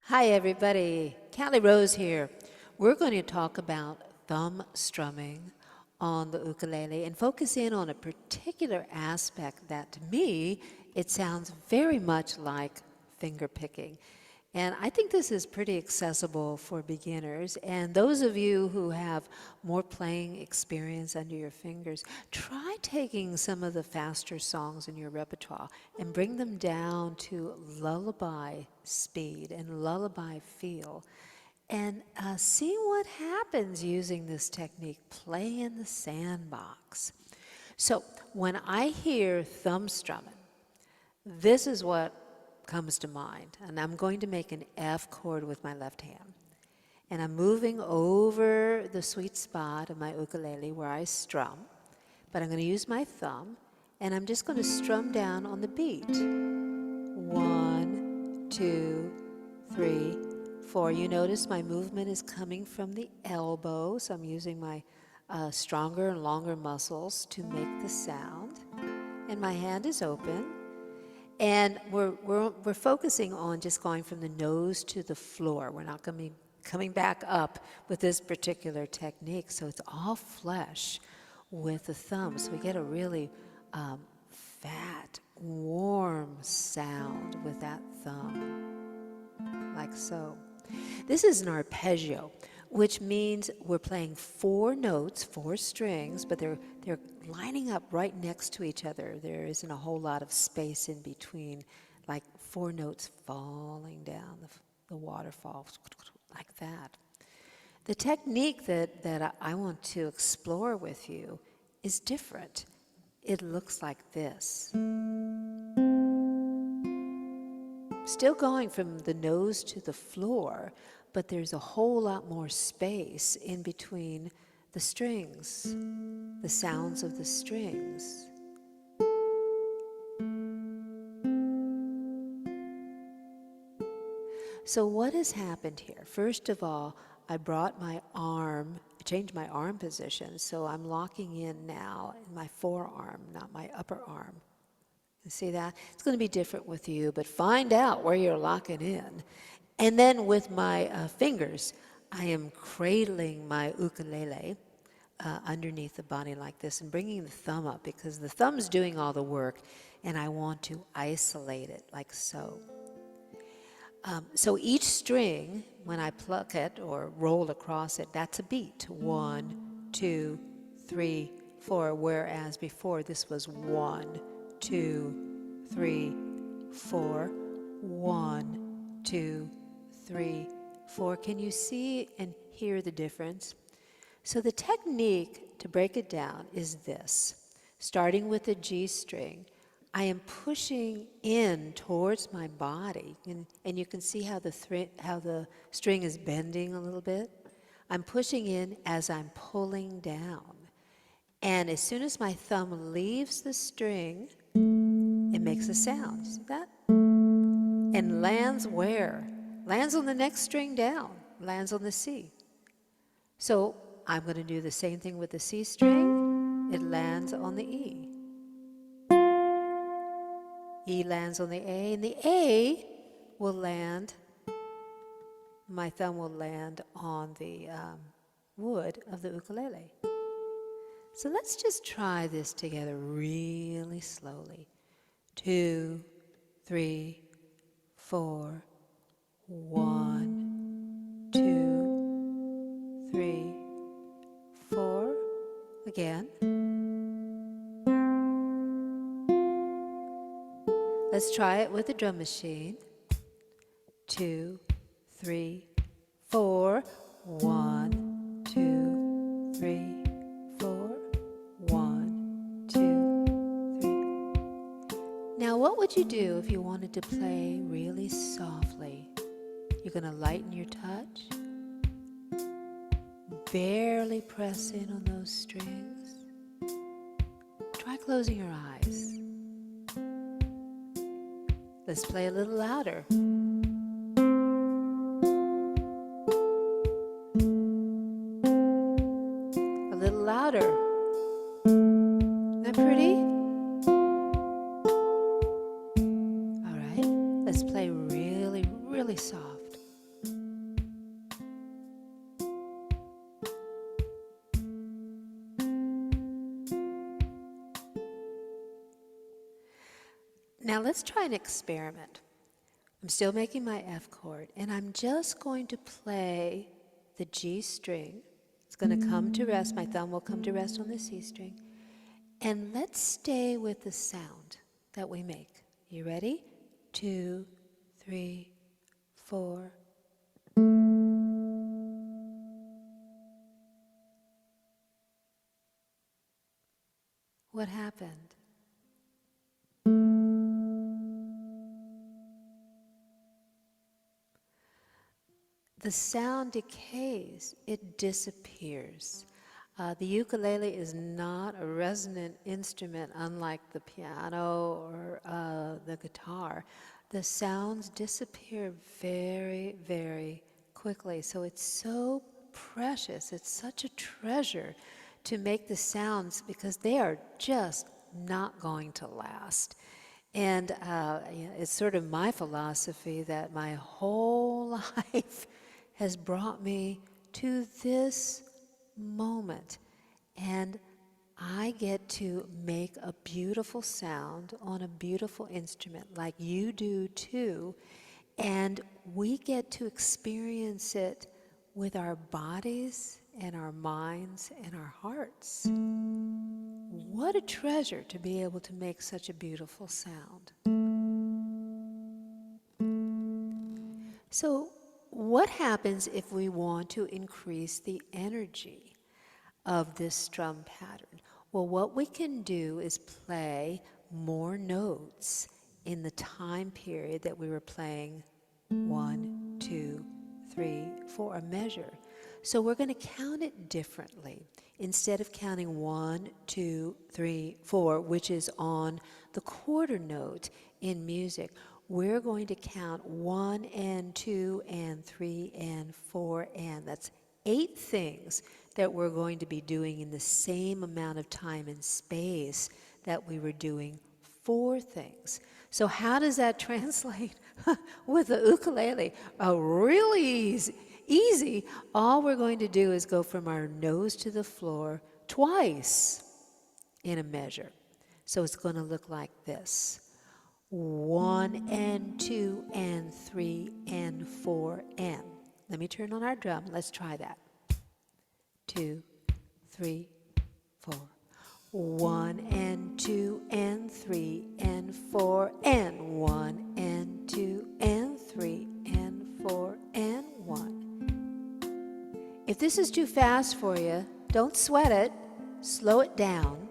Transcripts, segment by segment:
Hi, everybody. Cali Rose here. We're going to talk about thumb strumming on the ukulele and focus in on a particular aspect that, to me, it sounds very much like finger picking. And I think this is pretty accessible for beginners. And those of you who have more playing experience under your fingers, try taking some of the faster songs in your repertoire and bring them down to lullaby speed and lullaby feel. And see what happens using this technique. Play in the sandbox. So when I hear thumb strumming, this is what comes to mind. And I'm going to make an F chord with my left hand. And I'm moving over the sweet spot of my ukulele where I strum. But I'm going to use my thumb. And I'm just going to strum down on the beat. 1, 2, 3, 4. You notice my movement is coming from the elbow. So I'm using my stronger and longer muscles to make the sound. And my hand is open. And we're focusing on just going from the nose to the floor. We're not going to be coming back up with this particular technique. So it's all flesh with the thumb. So we get a really fat, warm sound with that thumb, like so. This is an arpeggio, which means we're playing 4 notes, 4 strings, but they're lining up right next to each other. There isn't a whole lot of space in between, like 4 notes falling down the waterfall, like that. The technique that I want to explore with you is different. It looks like this. Still going from the nose to the floor, but there's a whole lot more space in between the strings, the sounds of the strings. So what has happened here? First of all, I brought my arm, changed my arm position, so I'm locking in now in my forearm, not my upper arm. You see that? It's going to be different with you, but find out where you're locking in. And then with my fingers, I am cradling my ukulele underneath the body like this and bringing the thumb up because the thumb's doing all the work and I want to isolate it like so. So each string, when I pluck it or roll across it, that's a beat. 1, 2, 3, 4, whereas before this was 1, 2, 3, 4, 1, 2, 3, 4. Can you see and hear the difference? So the technique, to break it down, is this. Starting with the G string, I am pushing in towards my body, and you can see how the string is bending a little bit. I'm pushing in as I'm pulling down. And as soon as my thumb leaves the string, it makes a sound. See that? And lands where? Lands on the next string down. Lands on the C. So I'm going to do the same thing with the C string. It lands on the E. E lands on the A, and the A will land, my thumb will land on the wood of the ukulele. So let's just try this together really slowly. 2, 3, 4, 1, 2, 3, 4. Again. Let's try it with the drum machine. 2, 3, 4. 1, 2, 3, 4. 1, 2, 3. Now, what would you do if you wanted to play really softly? You're going to lighten your touch. Barely press in on those strings. Try closing your eyes. Let's play a little louder. A little louder. Isn't that pretty? All right, let's play really, really soft. Now let's try an experiment. I'm still making my F chord, and I'm just going to play the G string. It's going to come to rest. My thumb will come to rest on the C string. And let's stay with the sound that we make. You ready? 2, 3, 4. What happened? The sound decays, it disappears. The ukulele is not a resonant instrument unlike the piano or the guitar. The sounds disappear very, very quickly. So it's so precious, it's such a treasure to make the sounds because they are just not going to last. And it's sort of my philosophy that my whole life has brought me to this moment. And I get to make a beautiful sound on a beautiful instrument like you do too. And we get to experience it with our bodies and our minds and our hearts. What a treasure to be able to make such a beautiful sound. So, what happens if we want to increase the energy of this strum pattern? Well, what we can do is play more notes in the time period that we were playing 1, 2, 3, 4, a measure. So we're going to count it differently. Instead of counting 1, 2, 3, 4, which is on the quarter note in music, we're going to count 1 and 2 and 3 and 4 and. That's 8 things that we're going to be doing in the same amount of time and space that we were doing 4 things. So how does that translate with the ukulele? Really easy. All we're going to do is go from our nose to the floor twice in a measure. So it's going to look like this. 1 and 2 and 3 and 4 and. Let me turn on our drum. Let's try that. 2, 3, 4. 1 and 2 and 3 and 4 and 1 and 2 and 3 and 4 and 1. If this is too fast for you, don't sweat it. Slow it down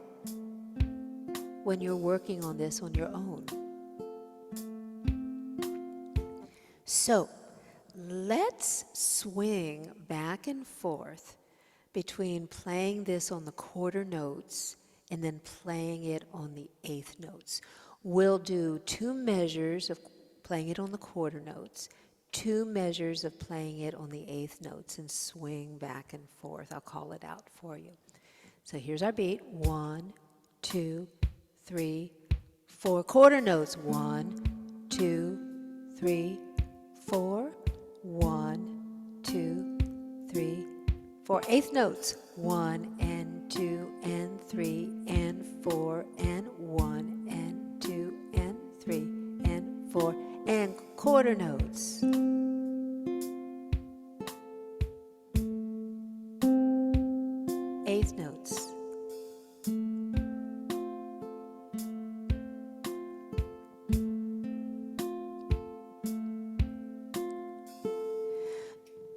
when you're working on this on your own. So, let's swing back and forth between playing this on the quarter notes and then playing it on the eighth notes. We'll do 2 measures of playing it on the quarter notes, 2 measures of playing it on the eighth notes, and swing back and forth. I'll call it out for you. So here's our beat. 1, 2, 3, 4. Quarter notes. 1, 2, 3, 4. 1, 2, 3, 4. Eighth notes. 1 and 2 and 3 and 4 and 1 and 2 and 3 and 4 and quarter notes. Eighth notes.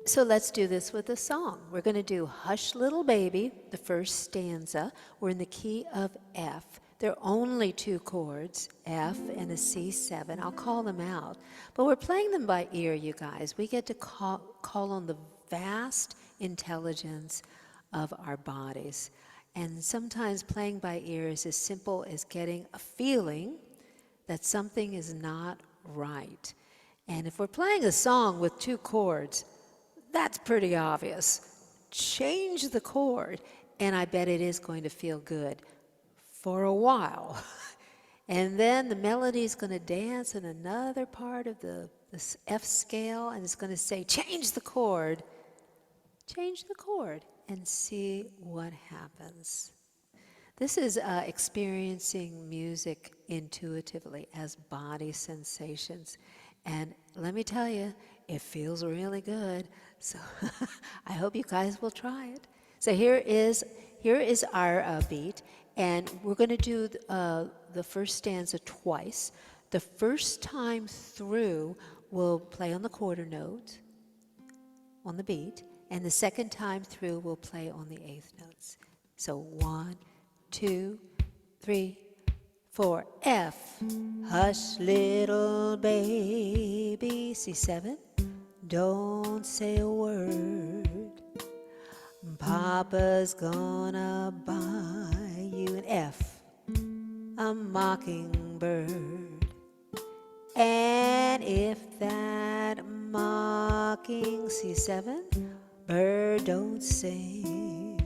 So let's do this with a song. We're going to do Hush Little Baby, the first stanza. We're in the key of F. There are only 2 chords, F and a C7. I'll call them out. But we're playing them by ear, you guys. We get to call on the vast intelligence of our bodies. And sometimes playing by ear is as simple as getting a feeling that something is not right. And if we're playing a song with 2 chords, that's pretty obvious. Change the chord, and I bet it is going to feel good for a while. And then the melody is going to dance in another part of the F scale, and it's going to say, change the chord, and see what happens. This is experiencing music intuitively as body sensations. And let me tell you, it feels really good. So I hope you guys will try it. So here is our beat, and we're going to do the first stanza twice. The first time through, we'll play on the quarter note on the beat, and the second time through, we'll play on the eighth notes. So 1, 2, 3, 4. F. Hush, little baby. C7. Don't say a word. Papa's gonna buy you an F. A mockingbird. And if that mocking C7 bird don't sing,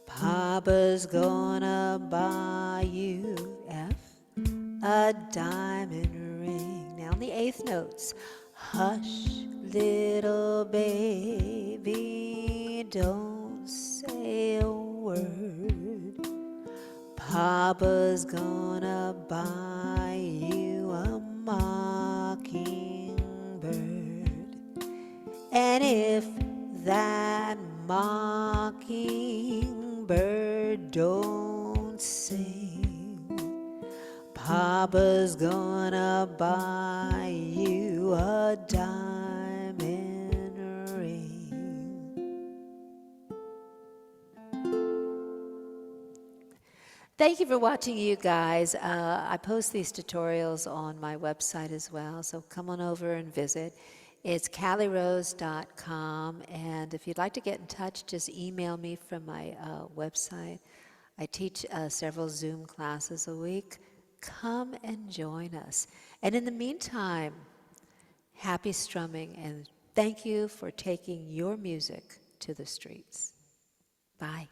Papa's gonna buy you F, a diamond ring. Now on the eighth notes. Hush, little baby, don't say a word. Papa's gonna buy you a mockingbird. And if that mockingbird don't sing, Papa's gonna buy you a diamond ring. Thank you for watching, you guys. I post these tutorials on my website as well, so come on over and visit. It's calirose.com, and if you'd like to get in touch, just email me from my website. I teach several Zoom classes a week. Come and join us. And in the meantime, happy strumming, and thank you for taking your music to the streets. Bye.